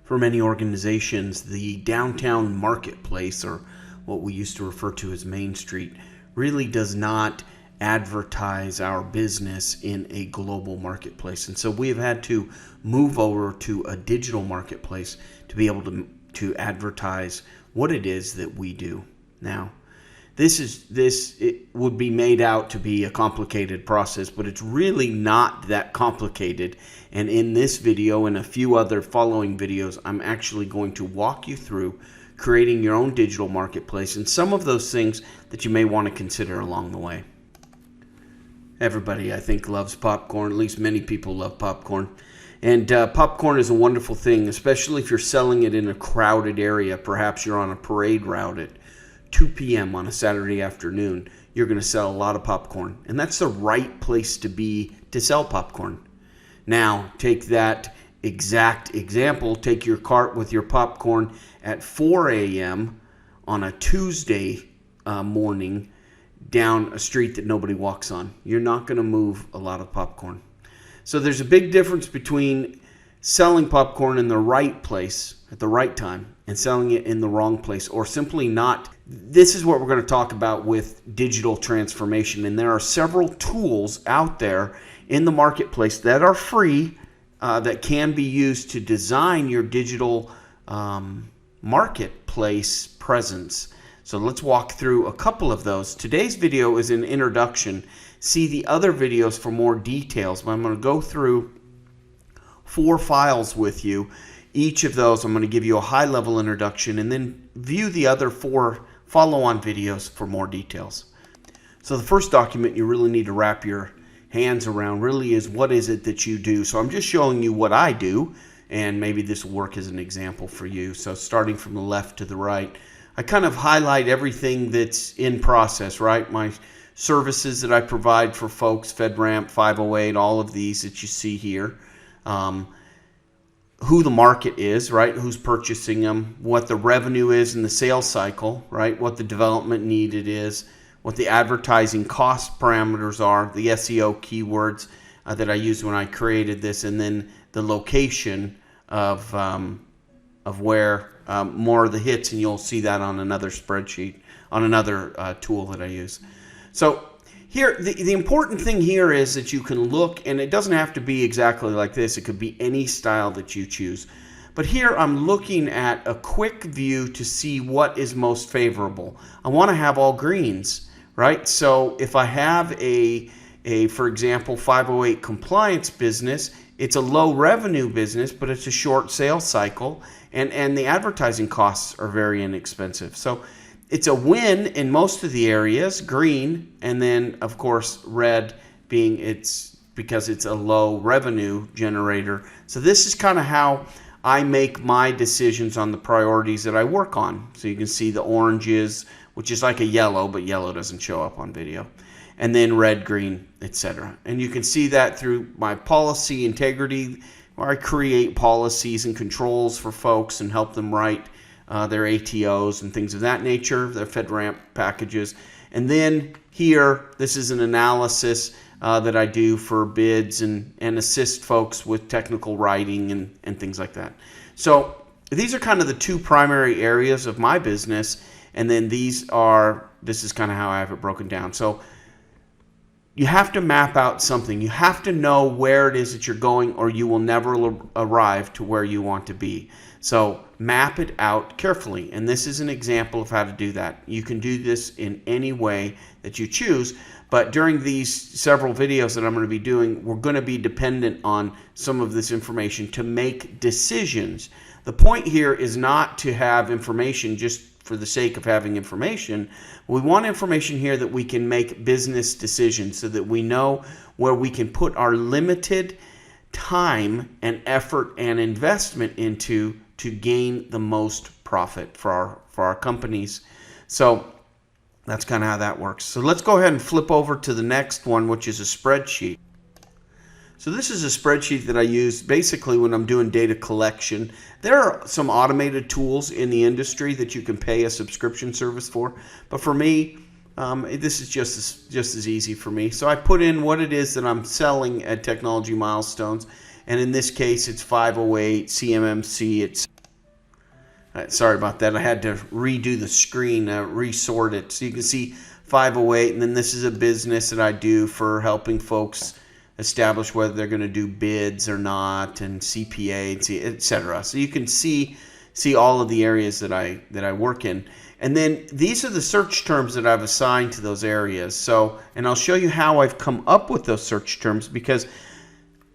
for many organizations, the downtown marketplace, or what we used to refer to as Main Street, really does not advertise our business in a global marketplace. And so we have had to move over to a digital marketplace to be able to advertise what it is that we do. Now, it would be made out to be a complicated process, but it's really not that complicated. And in this video and a few other following videos, I'm actually going to walk you through creating your own digital marketplace and some of those things that you may want to consider along the way. Everybody, I think, loves popcorn. At least many people love popcorn. And popcorn is a wonderful thing, especially if you're selling it in a crowded area. Perhaps you're on a parade route at 2 p.m. on a Saturday afternoon. You're going to sell a lot of popcorn. And that's the right place to be to sell popcorn. Now, take that exact example. Take your cart with your popcorn at 4 a.m. on a Tuesday morning down a street that nobody walks on. You're not going to move a lot of popcorn. So there's a big difference between selling popcorn in the right place at the right time and selling it in the wrong place, or simply not. This is what we're going to talk about with digital transformation. And there are several tools out there in the marketplace that are free that can be used to design your digital marketplace presence. So let's walk through a couple of those. Today's video is an introduction. See the other videos for more details, but I'm going to go through 4 files with you. Each of those I'm going to give you a high-level introduction, and then view the other 4 follow-on videos for more details. So the first document you really need to wrap your hands around really is, what is it that you do? So I'm just showing you what I do, and maybe this will work as an example for you. So starting from the left to the right, I kind of highlight everything that's in process, right? My services that I provide for folks, FedRAMP, 508, all of these that you see here. Who the market is, right? Who's purchasing them, what the revenue is in the sales cycle, right? What the development needed is, what the advertising cost parameters are, the SEO keywords that I used when I created this, and then the location of where more of the hits, and you'll see that on another spreadsheet, on another tool that I use. So here, the important thing here is that you can look, and it doesn't have to be exactly like this. It could be any style that you choose. But here I'm looking at a quick view to see what is most favorable. I want to have all greens, right? So if I have for example, 508 compliance business, it's a low revenue business, but it's a short sales cycle, and the advertising costs are very inexpensive. So it's a win in most of the areas, green, and then of course red being because it's a low revenue generator. So this is kind of how I make my decisions on the priorities that I work on. So you can see the oranges, which is like a yellow, but yellow doesn't show up on video. And then red, green, etc. And you can see that through my policy integrity, where I create policies and controls for folks and help them write their ATOs and things of that nature, their FedRAMP packages. And then here, this is an analysis that I do for bids and assist folks with technical writing and things like that. So these are kind of the 2 primary areas of my business. And then this is kind of how I have it broken down. So you have to map out something. You have to know where it is that you're going, or you will never arrive to where you want to be. So map it out carefully. And this is an example of how to do that. You can do this in any way that you choose. But during these several videos that I'm going to be doing, we're going to be dependent on some of this information to make decisions. The point here is not to have information just for the sake of having information. We want information here that we can make business decisions, so that we know where we can put our limited time and effort and investment into to gain the most profit for our companies. So that's kind of how that works. So let's go ahead and flip over to the next one, which is a spreadsheet. So this is a spreadsheet that I use basically when I'm doing data collection. There are some automated tools in the industry that you can pay a subscription service for, but for me, this is just as easy for me. So I put in what it is that I'm selling at Technology Milestones, and in this case, it's 508 CMMC. It's Sorry about that. I had to redo the screen, resort it. So you can see 508, and then this is a business that I do for helping folks establish whether they're going to do bids or not, and CPA, etc. So you can see all of the areas that I work in. And then these are the search terms that I've assigned to those areas. So, and I'll show you how I've come up with those search terms, because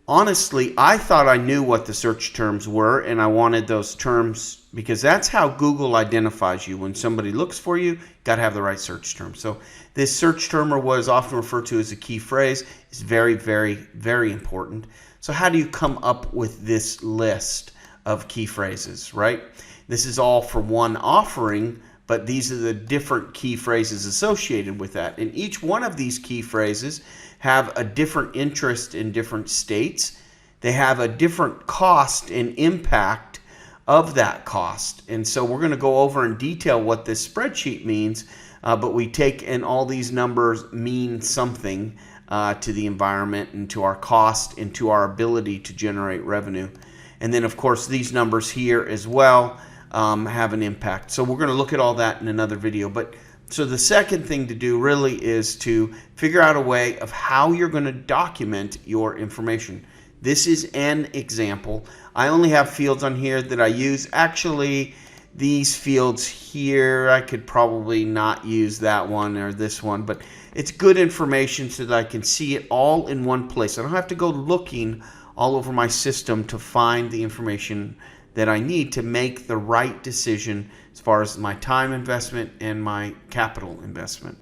honestly, I thought I knew what the search terms were, and I wanted those terms because that's how Google identifies you. When somebody looks for you, you got to have the right search term. So this search term, or what is often referred to as a key phrase, is very, very, very important. So how do you come up with this list of key phrases, right? This is all for one offering, but these are the different key phrases associated with that. And each one of these key phrases have a different interest in different states. They have a different cost and impact of that cost. And so we're going to go over in detail what this spreadsheet means, but we take, and all these numbers mean something to the environment and to our cost and to our ability to generate revenue. And then, of course, these numbers here as well have an impact. So we're going to look at all that in another video. But so the second thing to do really is to figure out a way of how you're going to document your information. This is an example. I only have fields on here that I use. Actually, these fields here, I could probably not use that one or this one, but it's good information so that I can see it all in one place. I don't have to go looking all over my system to find the information that I need to make the right decision as far as my time investment and my capital investment.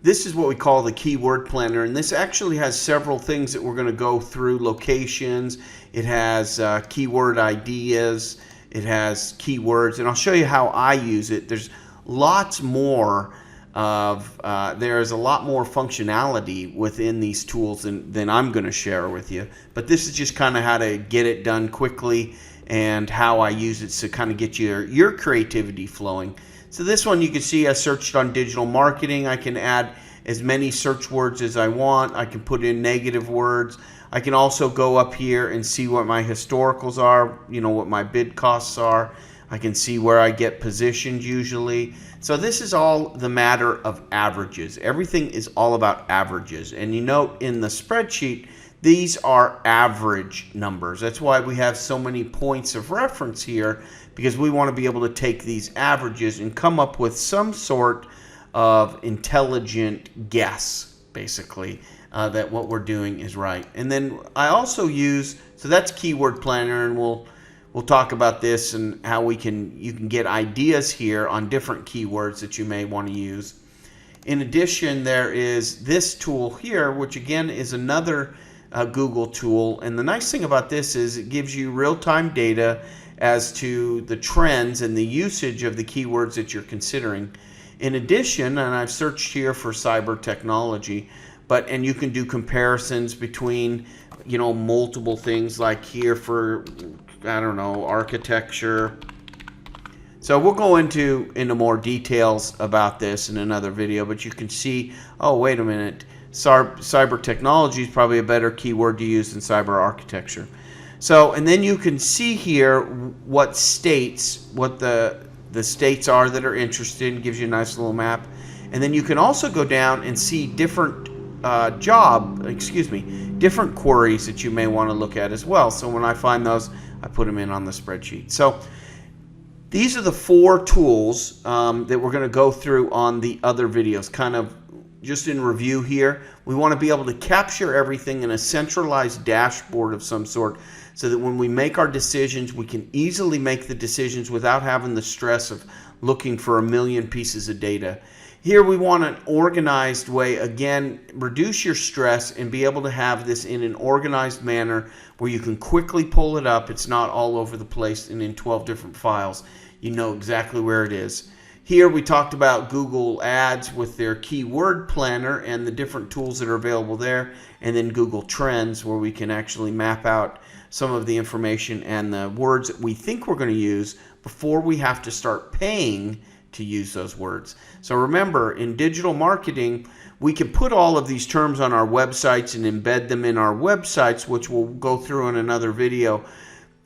This is what we call the keyword planner, and this actually has several things that we're going to go through. Locations, it has keyword ideas, it has keywords, and I'll show you how I use it. There's lots more there's a lot more functionality within these tools than I'm going to share with you, but this is just kind of how to get it done quickly and how I use it to kind of get your creativity flowing. So this one, you can see I searched on digital marketing. I can add as many search words as I want. I can put in negative words. I can also go up here and see what my historicals are, what my bid costs are. I can see where I get positioned usually. So this is all the matter of averages. Everything is all about averages. And you note in the spreadsheet, these are average numbers. That's why we have so many points of reference here, because we want to be able to take these averages and come up with some sort of intelligent guess, basically, that what we're doing is right. And then I also use, so that's Keyword Planner, and we'll talk about this and how you can get ideas here on different keywords that you may want to use. In addition, there is this tool here, which again is another Google tool. And the nice thing about this is it gives you real-time data as to the trends and the usage of the keywords that you're considering. In addition, and I've searched here for cyber technology, and you can do comparisons between, multiple things, like here for, I don't know, architecture. So we'll go into more details about this in another video, but you can see, oh, wait a minute, cyber technology is probably a better keyword to use than cyber architecture. So, and then you can see here what the states are that are interested, and gives you a nice little map. And then you can also go down and see different different queries that you may want to look at as well. So when I find those, I put them in on the spreadsheet. So these are the 4 tools that we're going to go through on the other videos. Kind of just in review here, we want to be able to capture everything in a centralized dashboard of some sort, so that when we make our decisions, we can easily make the decisions without having the stress of looking for a million pieces of data. Here we want an organized way. Again, reduce your stress and be able to have this in an organized manner where you can quickly pull it up. It's not all over the place and in 12 different files. You know exactly where it is. Here we talked about Google Ads with their keyword planner and the different tools that are available there, and then Google Trends, where we can actually map out some of the information and the words that we think we're going to use before we have to start paying to use those words. So remember, in digital marketing, we can put all of these terms on our websites and embed them in our websites, which we'll go through in another video.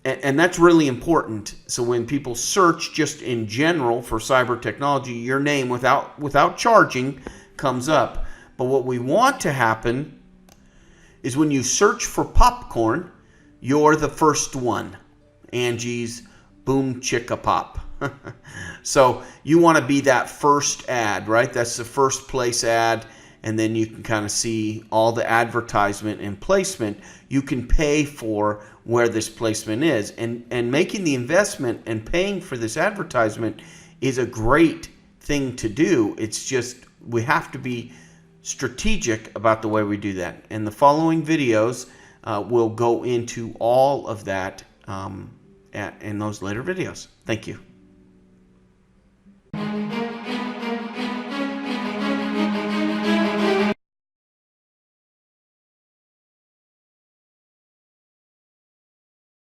And that's really important. So when people search just in general for cyber technology, your name without charging comes up. But what we want to happen is when you search for popcorn, you're the first one. Angie's Boom Chicka Pop. So you want to be that first ad, right? That's the first place ad. And then you can kind of see all the advertisement and placement. You can pay for where this placement is. And making the investment and paying for this advertisement is a great thing to do. It's just we have to be strategic about the way we do that. And the following videos will go into all of that in those later videos. Thank you.